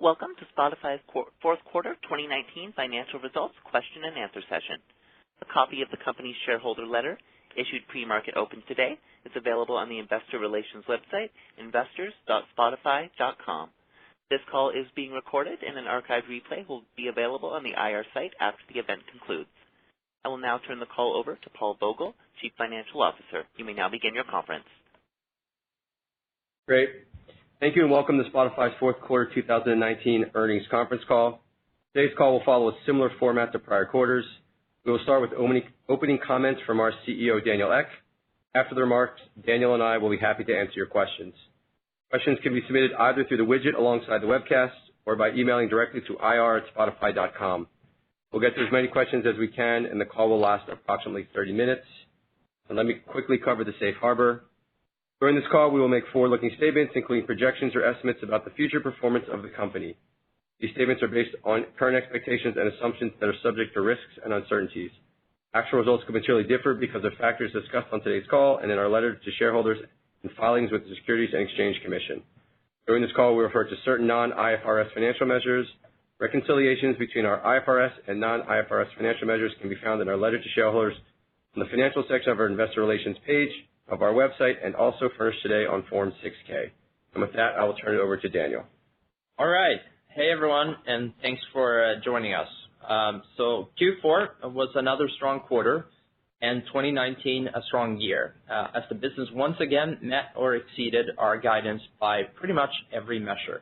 Welcome to Spotify's fourth quarter 2019 financial results question and answer session. A copy of the company's shareholder letter, issued pre-market open today, is available on the investor relations website, investors.spotify.com. This call is being recorded and an archived replay will be available on the IR site after the event concludes. I will now turn the call over to Paul Vogel, Chief Financial Officer. You may now begin your conference. Great. Thank you and welcome to Spotify's fourth quarter 2019 earnings conference call. Today's call will follow a similar format to prior quarters. We will start with opening comments from our CEO, Daniel Ek. After the remarks, Daniel and I will be happy to answer your questions. Questions can be submitted either through the widget alongside the webcast or by emailing directly to ir@spotify.com. We'll get to as many questions as we can, and the call will last approximately 30 minutes. And let me quickly cover the safe harbor. During this call, we will make forward-looking statements, including projections or estimates about the future performance of the company. These statements are based on current expectations and assumptions that are subject to risks and uncertainties. Actual results could materially differ because of factors discussed on today's call and in our letter to shareholders and filings with the Securities and Exchange Commission. During this call, we refer to certain non-IFRS financial measures. Reconciliations between our IFRS and non-IFRS financial measures can be found in our letter to shareholders in the financial section of our investor relations page of our website and also furnished today on Form 6K. And with that, I will turn it over to Daniel. All right. Hey, everyone, and thanks for joining us. So Q4 was another strong quarter and 2019 a strong year as the business once again met or exceeded our guidance by pretty much every measure.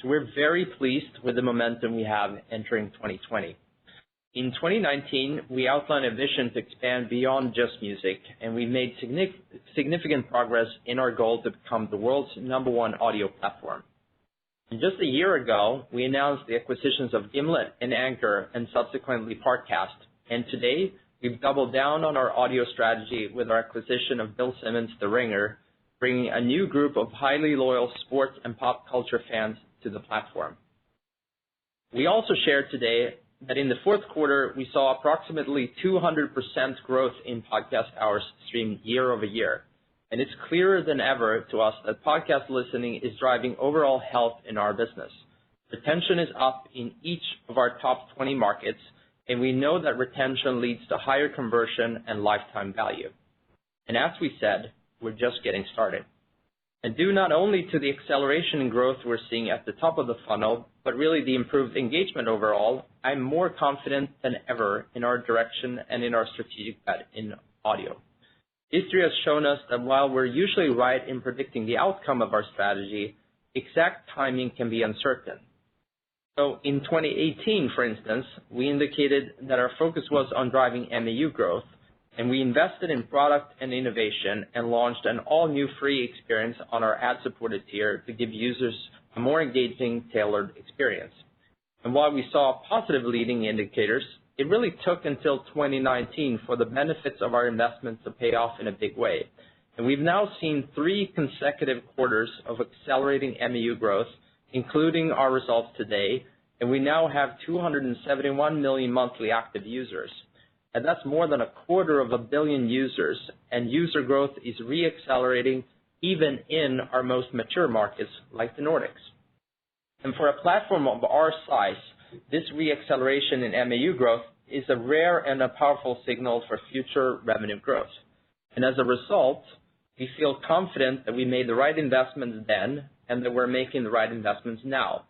So we're very pleased with the momentum we have entering 2020. In 2019, we outlined a vision to expand beyond just music, and we made significant progress in our goal to become the world's #1 audio platform. And just a year ago, we announced the acquisitions of Gimlet and Anchor and subsequently Parcast. And today, we've doubled down on our audio strategy with our acquisition of Bill Simmons' The Ringer, bringing a new group of highly loyal sports and pop culture fans to the platform. We also shared today that in the fourth quarter, we saw approximately 200% growth in podcast hours streamed year over year. And it's clearer than ever to us that podcast listening is driving overall health in our business. Retention is up in each of our top 20 markets, and we know that retention leads to higher conversion and lifetime value. And as we said, we're just getting started. And due not only to the acceleration in growth we're seeing at the top of the funnel, but really the improved engagement overall, I'm more confident than ever in our direction and in our strategic bet in audio. History has shown us that while we're usually right in predicting the outcome of our strategy, exact timing can be uncertain. So in 2018, for instance, we indicated that our focus was on driving MAU growth, and we invested in product and innovation and launched an all-new free experience on our ad-supported tier to give users a more engaging, tailored experience. And while we saw positive leading indicators, it really took until 2019 for the benefits of our investments to pay off in a big way. And we've now seen 3 consecutive quarters of accelerating MAU growth, including our results today, and we now have 271 million monthly active users. And that's more than 250 million users, and user growth is re-accelerating even in our most mature markets like the Nordics. And for a platform of our size, this re-acceleration in MAU growth is a rare and a powerful signal for future revenue growth. And as a result, we feel confident that we made the right investments then and that we're making the right investments now.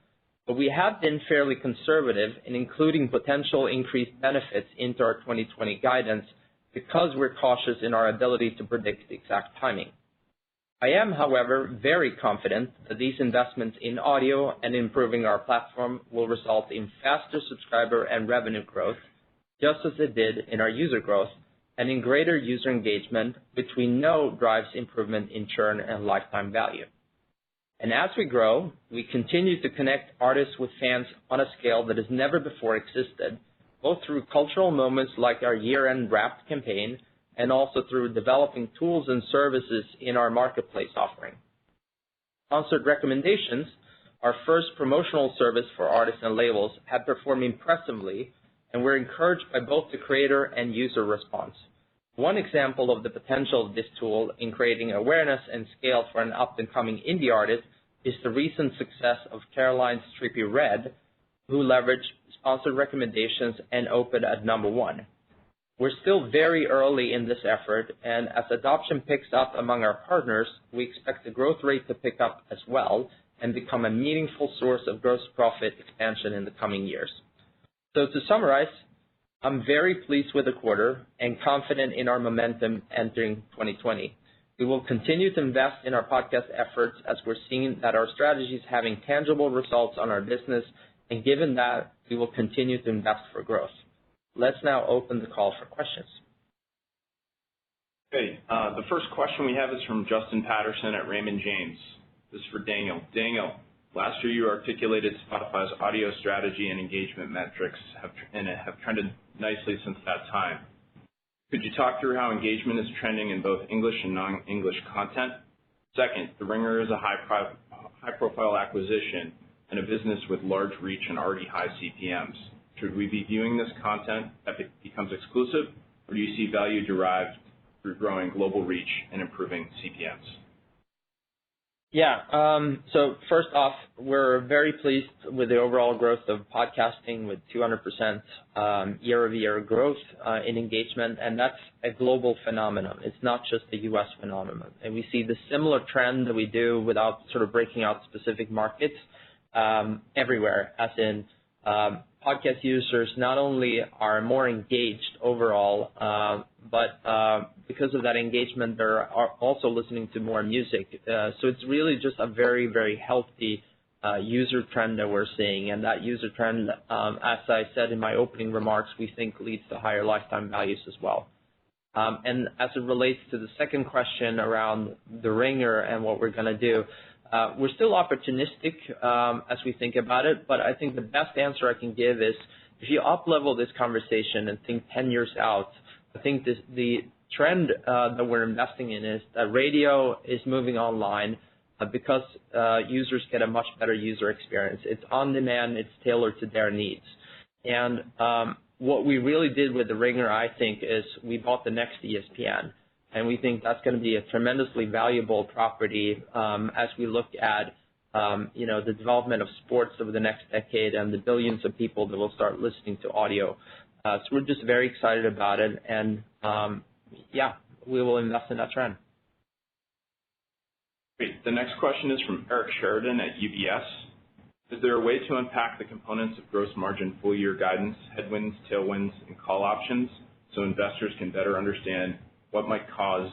But we have been fairly conservative in including potential increased benefits into our 2020 guidance because we're cautious in our ability to predict the exact timing. I am, however, very confident that these investments in audio and improving our platform will result in faster subscriber and revenue growth, just as it did in our user growth, and in greater user engagement, which we know drives improvement in churn and lifetime value. And as we grow, we continue to connect artists with fans on a scale that has never before existed, both through cultural moments like our year-end Wrapped campaign and also through developing tools and services in our marketplace offering. Sponsored recommendations, our first promotional service for artists and labels, have performed impressively, and we're encouraged by both the creator and user response. One example of the potential of this tool in creating awareness and scale for an up-and-coming indie artist is the recent success of Caroline's Trippie Redd, who leveraged sponsored recommendations and opened at #1. We're still very early in this effort, and as adoption picks up among our partners, we expect the growth rate to pick up as well and become a meaningful source of gross profit expansion in the coming years. So to summarize, I'm very pleased with the quarter and confident in our momentum entering 2020. We will continue to invest in our podcast efforts as we're seeing that our strategy is having tangible results on our business, and given that, we will continue to invest for growth. Let's now open the call for questions. Okay, the first question we have is from Justin Patterson at Raymond James. This is for Daniel. Daniel, last year you articulated Spotify's audio strategy and engagement metrics have trended nicely since that time. Could you talk through how engagement is trending in both English and non-English content? Second, The Ringer is a high-profile acquisition and a business with large reach and already high CPMs. Should we be viewing this content as it becomes exclusive, or do you see value derived through growing global reach and improving CPMs? Yeah, so first off, we're very pleased with the overall growth of podcasting with 200% year-over-year growth in engagement, and that's a global phenomenon. It's not just a U.S. phenomenon. And we see the similar trend that we do without sort of breaking out specific markets everywhere, as in podcast users not only are more engaged overall, but because of that engagement, they're also listening to more music. So it's really just a very, very healthy user trend that we're seeing. And that user trend, as I said in my opening remarks, we think leads to higher lifetime values as well. And as it relates to the second question around The Ringer and what we're going to do, we're still opportunistic as we think about it, but I think the best answer I can give is if you up-level this conversation and think 10 years out, I think the trend that we're investing in is that radio is moving online because users get a much better user experience. It's on demand, it's tailored to their needs. And what we really did with The Ringer, I think, is we bought the next ESPN. And we think that's going to be a tremendously valuable property as we look at, the development of sports over the next decade and the billions of people that will start listening to audio. So we're just very excited about it, and we will invest in that trend. Great. The next question is from Eric Sheridan at UBS. Is there a way to unpack the components of gross margin full-year guidance, headwinds, tailwinds, and call options so investors can better understand what might cause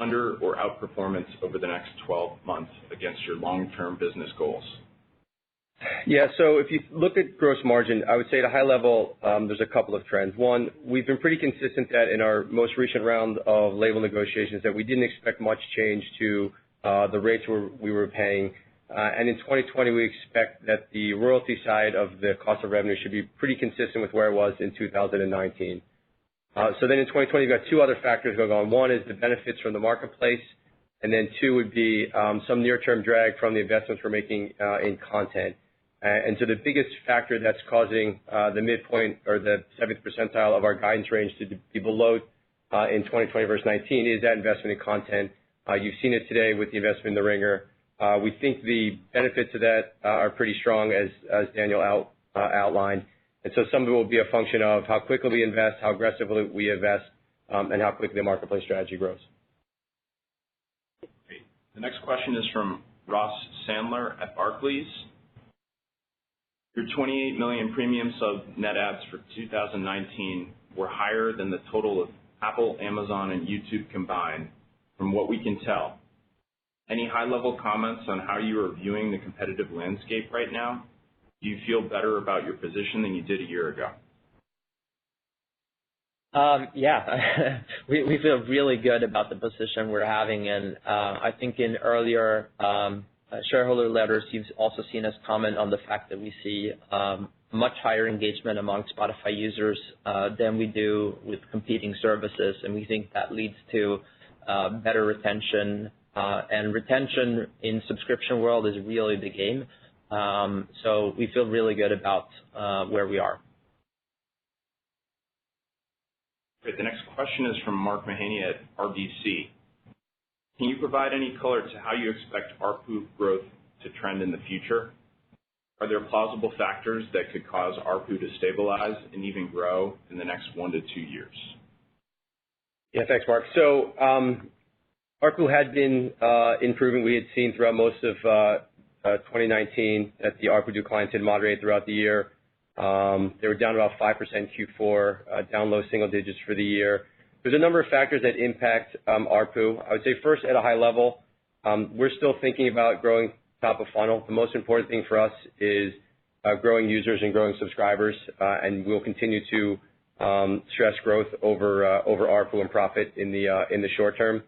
under or outperformance over the next 12 months against your long-term business goals? Yeah, so if you look at gross margin, I would say at a high level, there's a couple of trends. One, we've been pretty consistent that in our most recent round of label negotiations that we didn't expect much change to the rates we were paying. And in 2020, we expect that the royalty side of the cost of revenue should be pretty consistent with where it was in 2019. So then in 2020, you've got two other factors going on. One is the benefits from the marketplace, and then two would be some near-term drag from the investments we're making in content. And so the biggest factor that's causing the midpoint or the 7th percentile of our guidance range to be below in 2020 versus 19 is that investment in content. You've seen it today with the investment in The Ringer. We think the benefits of that are pretty strong, as Daniel outlined. And so some of it will be a function of how quickly we invest, how aggressively we invest, and how quickly the marketplace strategy grows. Great. The next question is from Ross Sandler at Barclays. Your 28 million premium sub net adds for 2019 were higher than the total of Apple, Amazon, and YouTube combined, from what we can tell. Any high-level comments on how you are viewing the competitive landscape right now? Do you feel better about your position than you did a year ago? We feel really good about the position we're having, and I think in earlier shareholder letters, you've also seen us comment on the fact that we see much higher engagement among Spotify users than we do with competing services, and we think that leads to better retention, and retention in subscription world is really the game. So we feel really good about where we are. Great. The next question is from Mark Mahaney at RBC. Can you provide any color to how you expect ARPU growth to trend in the future? Are there plausible factors that could cause ARPU to stabilize and even grow in the next 1 to 2 years? Yeah, thanks, Mark. So ARPU had been improving. We had seen throughout most of 2019 that the ARPU declines had moderated throughout the year. They were down about 5% Q4, down low single digits for the year. There's a number of factors that impact ARPU. I would say first, at a high level, we're still thinking about growing top of funnel. The most important thing for us is growing users and growing subscribers, and we'll continue to stress growth over ARPU and profit in the short term.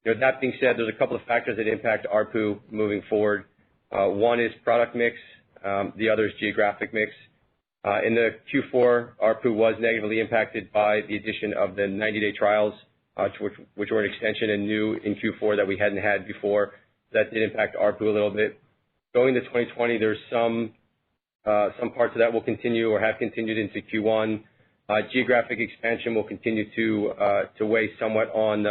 You know, that being said, there's a couple of factors that impact ARPU moving forward. One is product mix. The other is geographic mix. In the Q4, ARPU was negatively impacted by the addition of the 90-day trials, which were an extension and new in Q4 that we hadn't had before. That did impact ARPU a little bit. Going to 2020, there's some parts of that will continue or have continued into Q1. Geographic expansion will continue to weigh somewhat on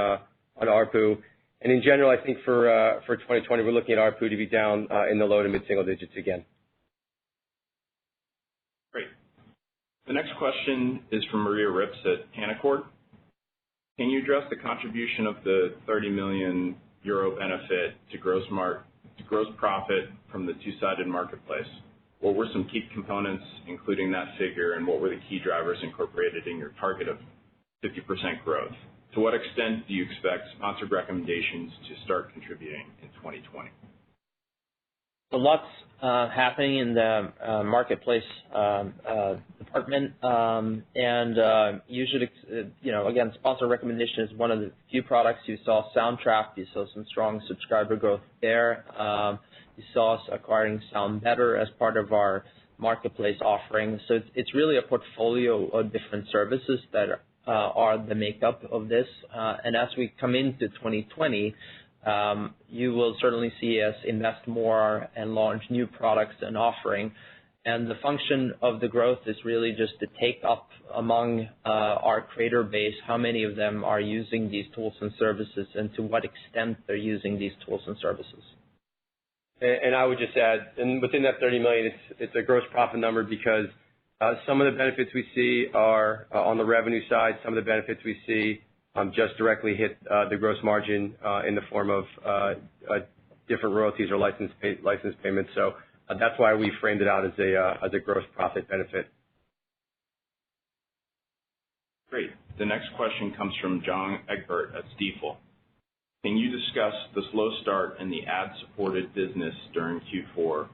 ARPU. And in general, I think for 2020, we're looking at ARPU to be down in the low to mid-single digits again. Great. The next question is from Maria Ripps at Canaccord. Can you address the contribution of the 30 million euro benefit to gross profit from the two-sided marketplace? What were some key components, including that figure, and what were the key drivers incorporated in your target of 50% growth? To what extent do you expect sponsored recommendations to start contributing in 2020? So lots happening in the marketplace department, and usually, again, sponsor recommendation is one of the few products. You saw Soundtrap, you saw some strong subscriber growth there. You saw us acquiring SoundBetter as part of our marketplace offering. So it's really a portfolio of different services that are the makeup of this. And as we come into 2020, you will certainly see us invest more and launch new products and offering. And the function of the growth is really just to take up among our creator base how many of them are using these tools and services and to what extent they're using these tools and services. And I would just add, and within that 30 million, it's a gross profit number because some of the benefits we see are on the revenue side. Some of the benefits we see just directly hit the gross margin in the form of different royalties or license payments. So that's why we framed it out as a gross profit benefit. Great. The next question comes from John Egbert at Stifel. Can you discuss the slow start in the ad-supported business during Q4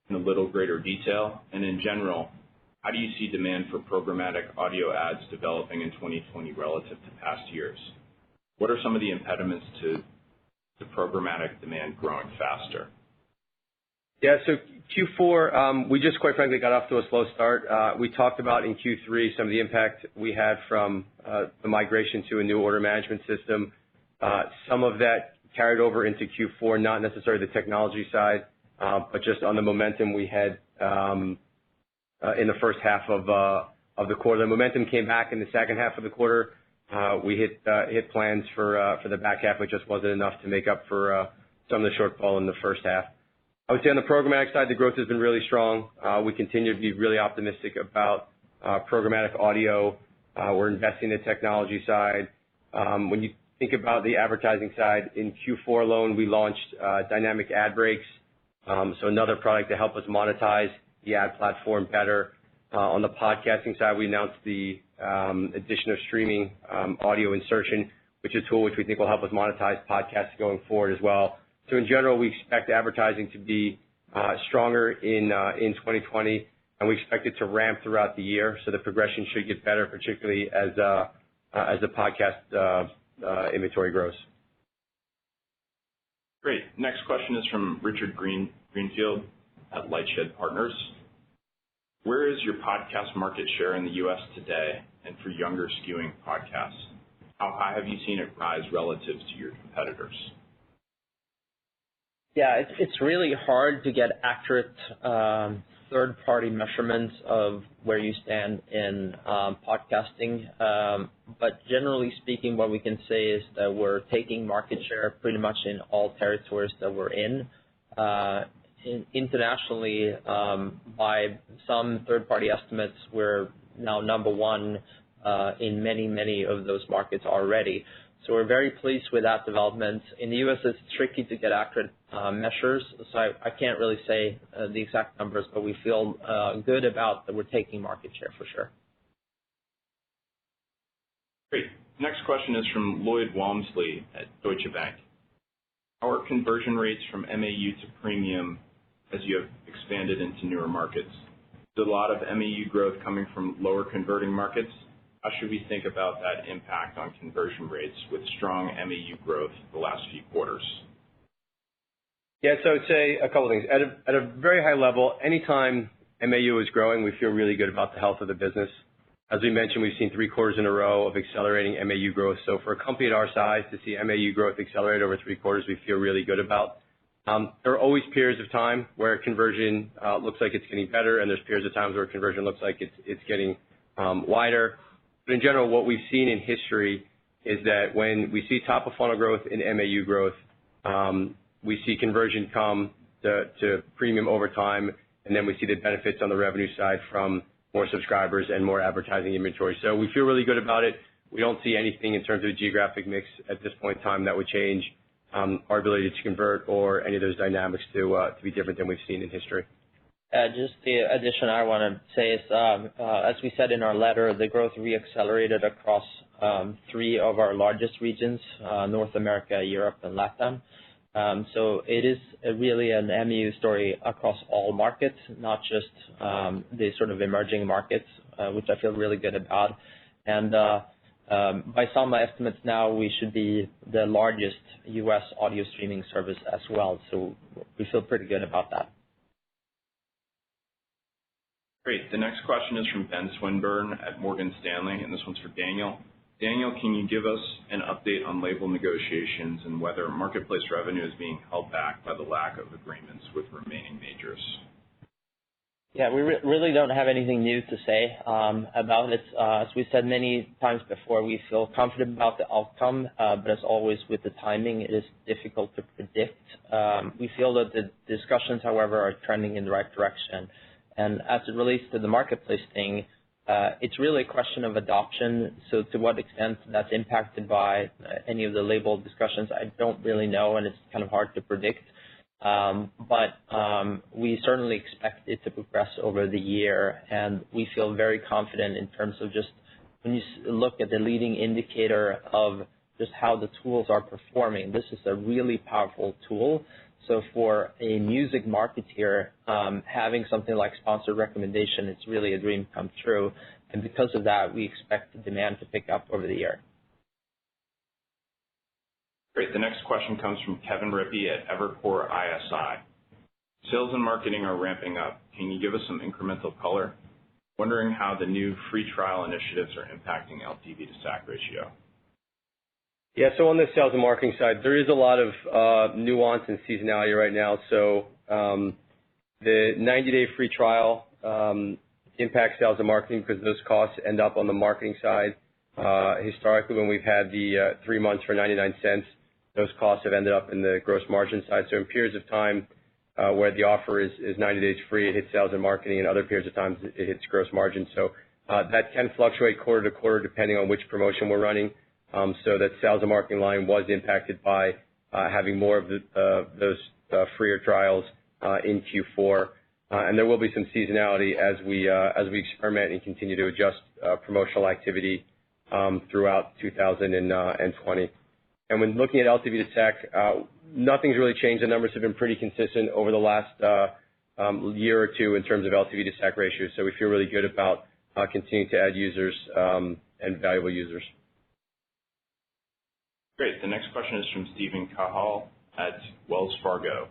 in a little greater detail? And in general, how do you see demand for programmatic audio ads developing in 2020 relative to past years? What are some of the impediments to the programmatic demand growing faster? Yeah, so Q4, we just quite frankly got off to a slow start. We talked about in Q3 some of the impact we had from the migration to a new order management system. Some of that carried over into Q4, not necessarily the technology side, but just on the momentum we had in the first half of the quarter. The momentum came back in the second half of the quarter. We hit plans for the back half, which just wasn't enough to make up for some of the shortfall in the first half. I would say on the programmatic side, the growth has been really strong. We continue to be really optimistic about programmatic audio. We're investing in the technology side. When you think about the advertising side, in Q4 alone, we launched dynamic ad breaks, so another product to help us monetize the ad platform better. On the podcasting side, we announced the addition of streaming audio insertion, which is a tool which we think will help us monetize podcasts going forward as well. So in general, we expect advertising to be stronger in 2020, and we expect it to ramp throughout the year. So the progression should get better, particularly as the podcast inventory grows. Great. Next question is from Richard Greenfield at Lightshed Partners. Where is your podcast market share in the U.S. today and for younger skewing podcasts? How high have you seen it rise relative to your competitors? Yeah, it's really hard to get accurate third-party measurements of where you stand in podcasting. But generally speaking, what we can say is that we're taking market share pretty much in all territories that we're in. internationally, by some third-party estimates, we're now number one in many of those markets already. So we're very pleased with that development. In the U.S., it's tricky to get accurate measures, so I can't really say the exact numbers, but we feel good about that we're taking market share for sure. Great. Next question is from Lloyd Walmsley at Deutsche Bank. How are conversion rates from MAU to premium as you have expanded into newer markets? Is a lot of MAU growth coming from lower converting markets? How should we think about that impact on conversion rates with strong MAU growth the last few quarters? Yeah, so I would say a couple of things. At a very high level, anytime MAU is growing, we feel really good about the health of the business. As we mentioned, we've seen 3 quarters in a row of accelerating MAU growth. So for a company at our size to see MAU growth accelerate over 3 quarters, we feel really good about. There are always periods of time where conversion looks like it's getting better, and there's periods of times where conversion looks like it's getting wider. But in general, what we've seen in history is that when we see top of funnel growth in MAU growth, we see conversion come to premium over time, and then we see the benefits on the revenue side from more subscribers and more advertising inventory. So we feel really good about it. We don't see anything in terms of geographic mix at this point in time that would change our ability to convert or any of those dynamics to be different than we've seen in history. Just the addition I want to say is, as we said in our letter, the growth re-accelerated across 3 of our largest regions, North America, Europe, and Latin. So it is really an MAU story across all markets, not just the sort of emerging markets, which I feel really good about. And by some estimates now, we should be the largest U.S. audio streaming service as well. So we feel pretty good about that. Great. The next question is from Ben Swinburne at Morgan Stanley, and this one's for Daniel. Daniel, can you give us an update on label negotiations and whether marketplace revenue is being held back by the lack of agreements with remaining majors? Yeah, we really don't have anything new to say about it. As we said many times before, we feel confident about the outcome, but as always with the timing, it is difficult to predict. We feel that the discussions, however, are trending in the right direction. And as it relates to the marketplace thing, it's really a question of adoption. So to what extent that's impacted by any of the label discussions, I don't really know, and it's kind of hard to predict. But we certainly expect it to progress over the year, and we feel very confident in terms of just when you look at the leading indicator of just how the tools are performing. This is a really powerful tool. So for a music marketeer, having something like sponsored recommendation, it's really a dream come true. And because of that, we expect the demand to pick up over the year. Great. The next question comes from Kevin Rippey at Evercore ISI. Sales and marketing are ramping up. Can you give us some incremental color? Wondering how the new free trial initiatives are impacting LTV to SAC ratio. Yeah, so on the sales and marketing side, there is a lot of nuance and seasonality right now. So the 90-day free trial impacts sales and marketing because those costs end up on the marketing side. Historically, when we've had the 3 months for 99 cents, those costs have ended up in the gross margin side. So in periods of time where the offer is 90 days free, it hits sales and marketing, and other periods of time it hits gross margin. So that can fluctuate quarter to quarter depending on which promotion we're running. So that sales and marketing line was impacted by having more of those freer trials in Q4. And there will be some seasonality as we experiment and continue to adjust promotional activity throughout 2020. And when looking at LTV to SAC, nothing's really changed. The numbers have been pretty consistent over the last year or two in terms of LTV to SAC ratio. So we feel really good about continuing to add users and valuable users. Great. The next question is from Stephen Cahall at Wells Fargo.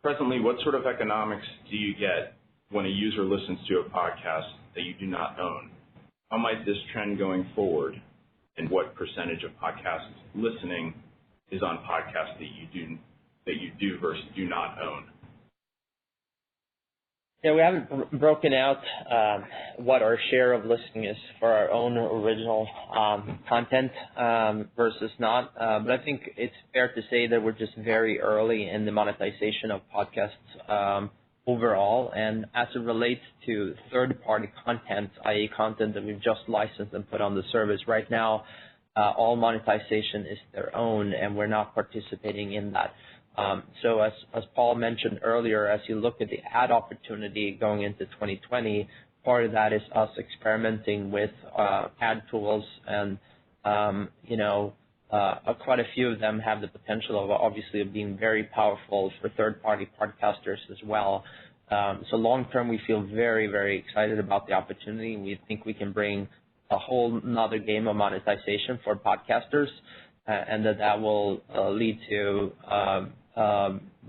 Presently, what sort of economics do you get when a user listens to a podcast that you do not own? How might this trend going forward, and what percentage of podcast listening is on podcasts that you do versus do not own? Yeah, we haven't broken out what our share of listening is for our own original content versus not, but I think it's fair to say that we're just very early in the monetization of podcasts overall, and as it relates to third-party content, i.e. content that we've just licensed and put on the service right now, all monetization is their own, and we're not participating in that. So as Paul mentioned earlier, as you look at the ad opportunity going into 2020, part of that is us experimenting with ad tools, and quite a few of them have the potential of obviously being very powerful for third-party podcasters as well. So long term, we feel very, very excited about the opportunity. We think we can bring a whole nother game of monetization for podcasters, and that will lead to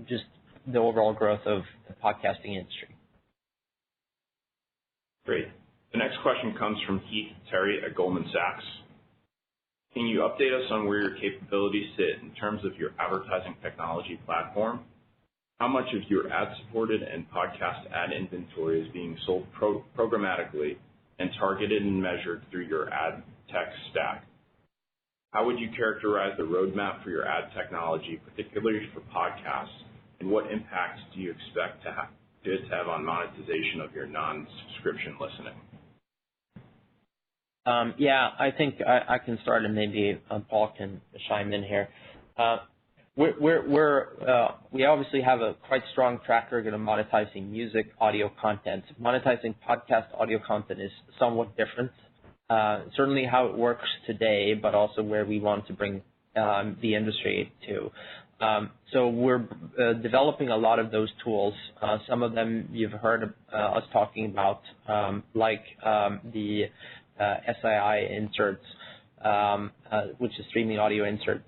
just the overall growth of the podcasting industry. Great. The next question comes from Heath Terry at Goldman Sachs. Can you update us on where your capabilities sit in terms of your advertising technology platform? How much of your ad-supported and podcast ad inventory is being sold programmatically and targeted and measured through your ad tech stack? How would you characterize the roadmap for your ad technology, particularly for podcasts, and what impacts do you expect to have on monetization of your non-subscription listening? Yeah, I think I can start, and maybe Paul can chime in here. We obviously have a quite strong track record of monetizing music audio content. Monetizing podcast audio content is somewhat different. Certainly how it works today, but also where we want to bring the industry to. So we're developing a lot of those tools. Some of them you've heard us talking about, like the SII inserts, which is streaming audio inserts.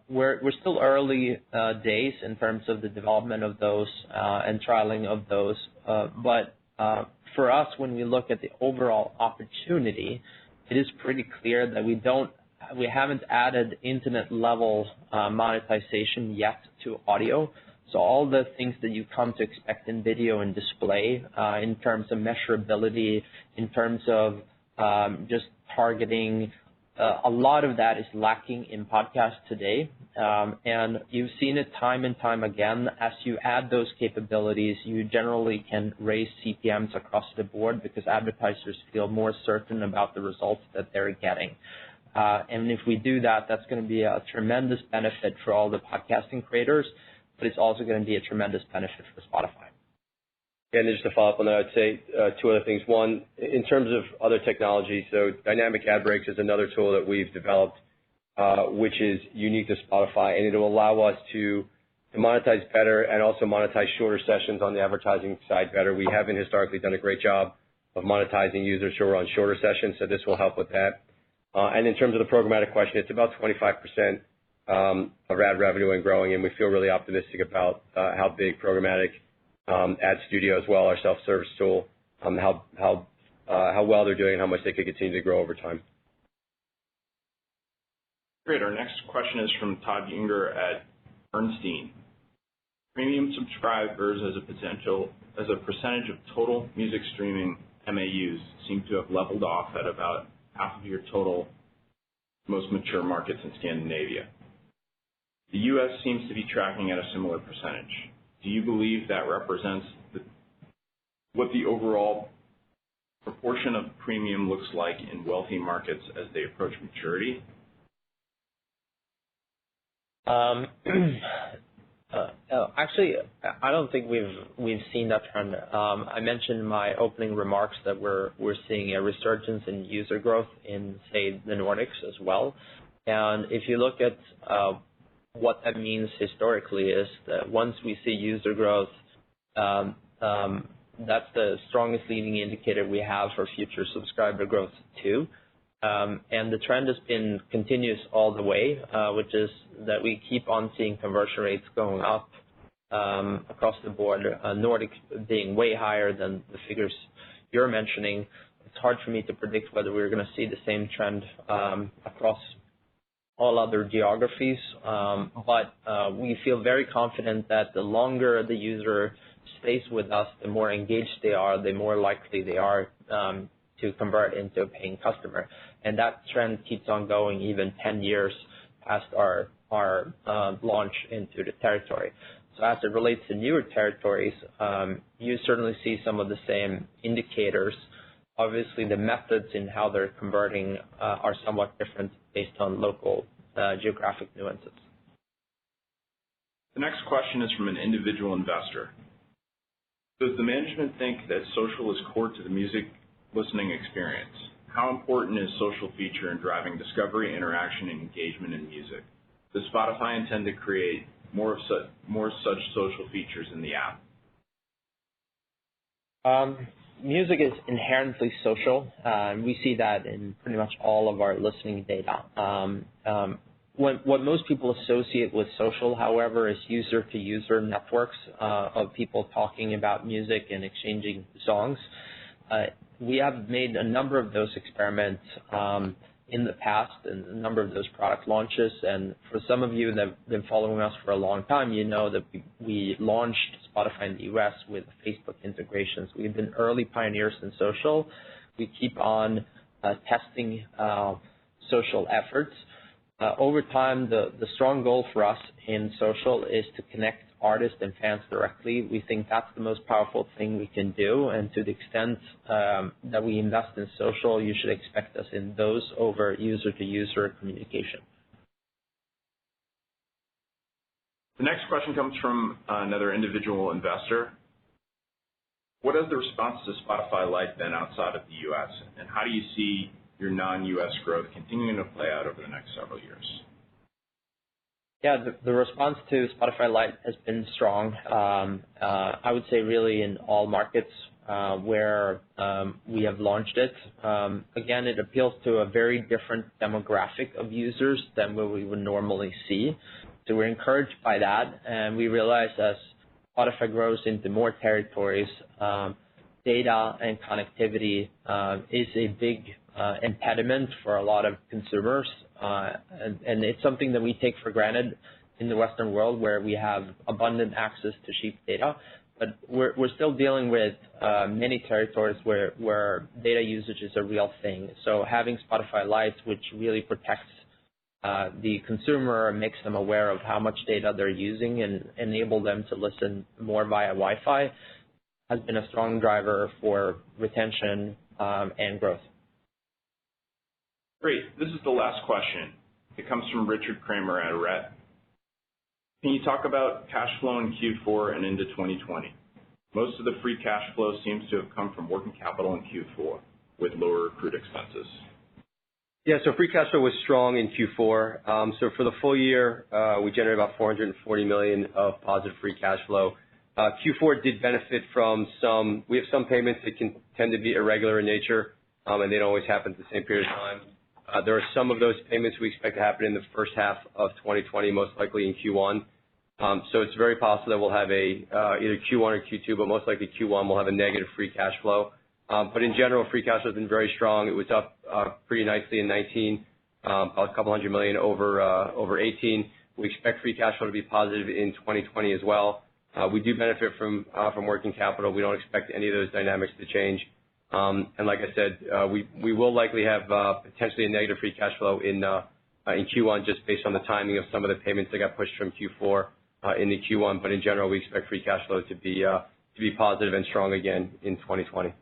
We're still early days in terms of the development of those and trialing of those. But for us, when we look at the overall opportunity, it is pretty clear that we haven't added internet level monetization yet to audio. So all the things that you come to expect in video and display, in terms of measurability, in terms of just targeting, a lot of that is lacking in podcasts today. And you've seen it time and time again. As you add those capabilities, you generally can raise CPMs across the board because advertisers feel more certain about the results that they're getting. And if we do that, that's going to be a tremendous benefit for all the podcasting creators, but it's also going to be a tremendous benefit for Spotify. And just to follow up on that, I'd say two other things. One, in terms of other technology, so Dynamic Ad Breaks is another tool that we've developed, which is unique to Spotify, and it will allow us to monetize better and also monetize shorter sessions on the advertising side better. We haven't historically done a great job of monetizing users who are on shorter sessions, so this will help with that. And in terms of the programmatic question, it's about 25% of ad revenue and growing, and we feel really optimistic about how big programmatic Ad Studio as well, our self-service tool, how well they're doing and how much they could continue to grow over time. Great. Our next question is from Todd Juenger at Bernstein. Premium subscribers as a percentage of total music streaming MAUs seem to have leveled off at about half of your total most mature markets in Scandinavia. The U.S. seems to be tracking at a similar percentage. Do you believe that represents what the overall proportion of premium looks like in wealthy markets as they approach maturity? Actually, I don't think we've seen that trend. I mentioned in my opening remarks that we're seeing a resurgence in user growth in, say, the Nordics as well. And if you look at what that means historically is that once we see user growth, that's the strongest leading indicator we have for future subscriber growth too. And the trend has been continuous all the way, which is that we keep on seeing conversion rates going up across the board, Nordic being way higher than the figures you're mentioning. It's hard for me to predict whether we're going to see the same trend across all other geographies, but we feel very confident that the longer the user stays with us, the more engaged they are, the more likely they are to convert into a paying customer. And that trend keeps on going even 10 years past our launch into the territory. So as it relates to newer territories, you certainly see some of the same indicators. Obviously, the methods in how they're converting are somewhat different based on local geographic nuances. The next question is from an individual investor. Does the management think that social is core to the music listening experience? How important is social feature in driving discovery, interaction, and engagement in music? Does Spotify intend to create more such social features in the app? Music is inherently social. We see that in pretty much all of our listening data. What most people associate with social, however, is user-to-user networks of people talking about music and exchanging songs. We have made a number of those experiments in the past and a number of those product launches. And for some of you that have been following us for a long time, you know that we launched Spotify in the US with Facebook integrations. We've been early pioneers in social. We keep on testing social efforts. Over time, the strong goal for us in social is to connect artists and fans directly. We think that's the most powerful thing we can do, and to the extent that we invest in social, you should expect us in those over user-to-user communication. The next question comes from another individual investor. What has the response to Spotify Lite been outside of the U.S., and how do you see your non-U.S. growth continuing to play out over the next several years? Yeah, the response to Spotify Lite has been strong. I would say really in all markets where we have launched it. Again, it appeals to a very different demographic of users than what we would normally see. So we're encouraged by that, and we realize as Spotify grows into more territories, data and connectivity is a big impediment for a lot of consumers, and it's something that we take for granted in the Western world where we have abundant access to cheap data. But we're still dealing with many territories where data usage is a real thing. So having Spotify Lite, which really protects the consumer and makes them aware of how much data they're using and enable them to listen more via Wi-Fi, has been a strong driver for retention and growth. Great. This is the last question. It comes from Richard Kramer at Arete. Can you talk about cash flow in Q4 and into 2020? Most of the free cash flow seems to have come from working capital in Q4 with lower accrued expenses. Yeah, so free cash flow was strong in Q4. So for the full year, we generated about $440 million of positive free cash flow. Q4 did benefit from we have some payments that can tend to be irregular in nature, and they don't always happen at the same period of time. There are some of those payments we expect to happen in the first half of 2020, most likely in Q1. So it's very possible that we'll have either Q1 or Q2, but most likely Q1 will have a negative free cash flow. But in general, free cash flow has been very strong. It was up pretty nicely in 19, about a couple $100 million over 18. We expect free cash flow to be positive in 2020 as well. We do benefit from working capital. We don't expect any of those dynamics to change. And like I said, we will likely have potentially a negative free cash flow in Q1 just based on the timing of some of the payments that got pushed from Q4 into Q1. But in general, we expect free cash flow to be positive and strong again in 2020.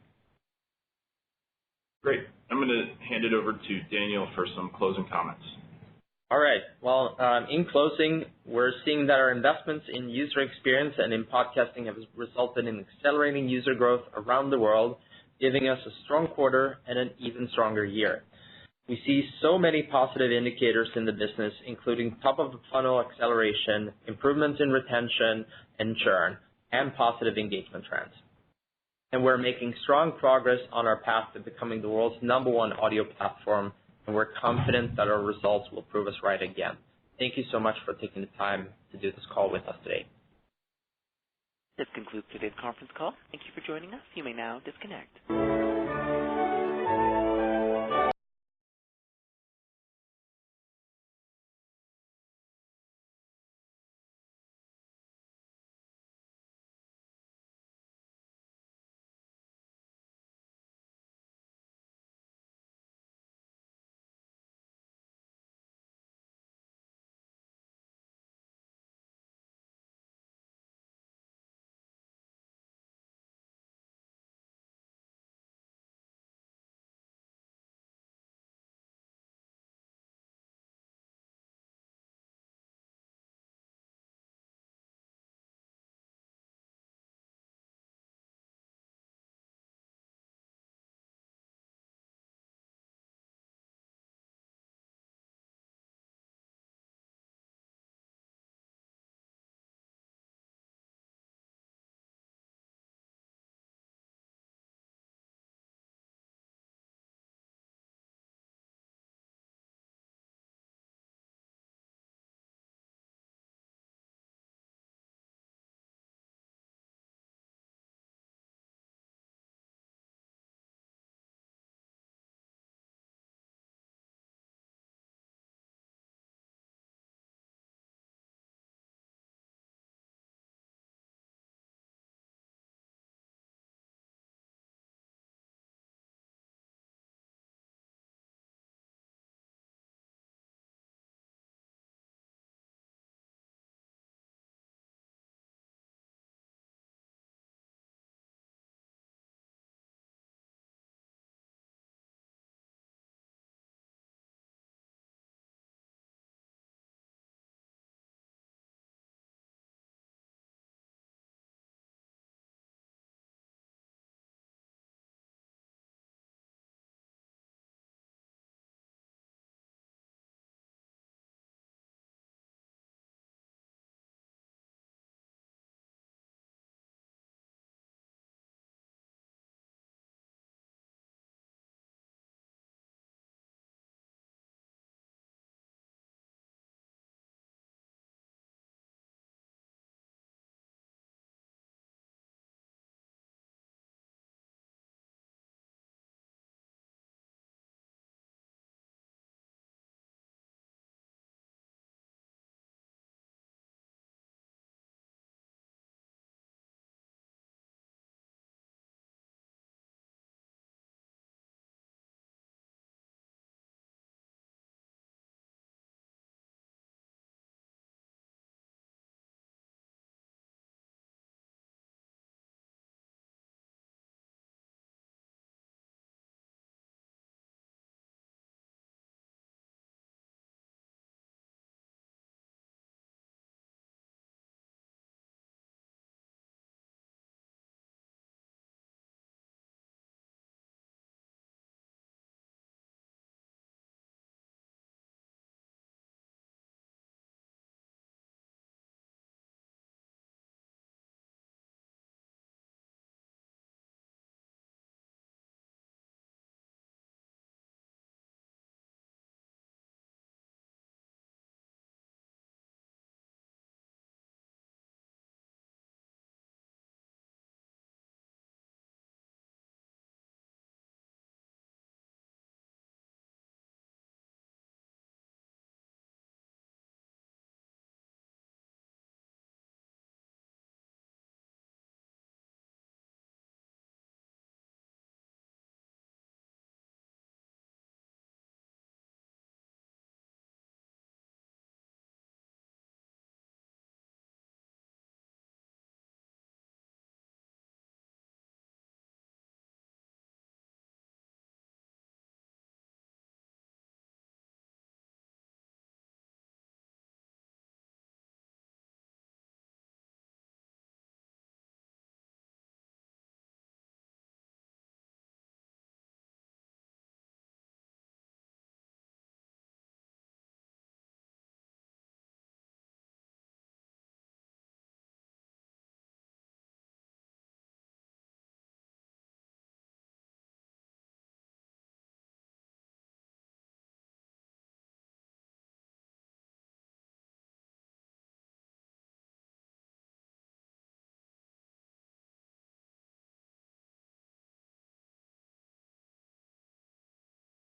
Great. I'm going to hand it over to Daniel for some closing comments. All right. Well, in closing, we're seeing that our investments in user experience and in podcasting have resulted in accelerating user growth around the world, giving us a strong quarter and an even stronger year. We see so many positive indicators in the business, including top-of-the-funnel acceleration, improvements in retention and churn, and positive engagement trends. And we're making strong progress on our path to becoming the world's #1 audio platform, and we're confident that our results will prove us right again. Thank you so much for taking the time to do this call with us today. This concludes today's conference call. Thank you for joining us. You may now disconnect.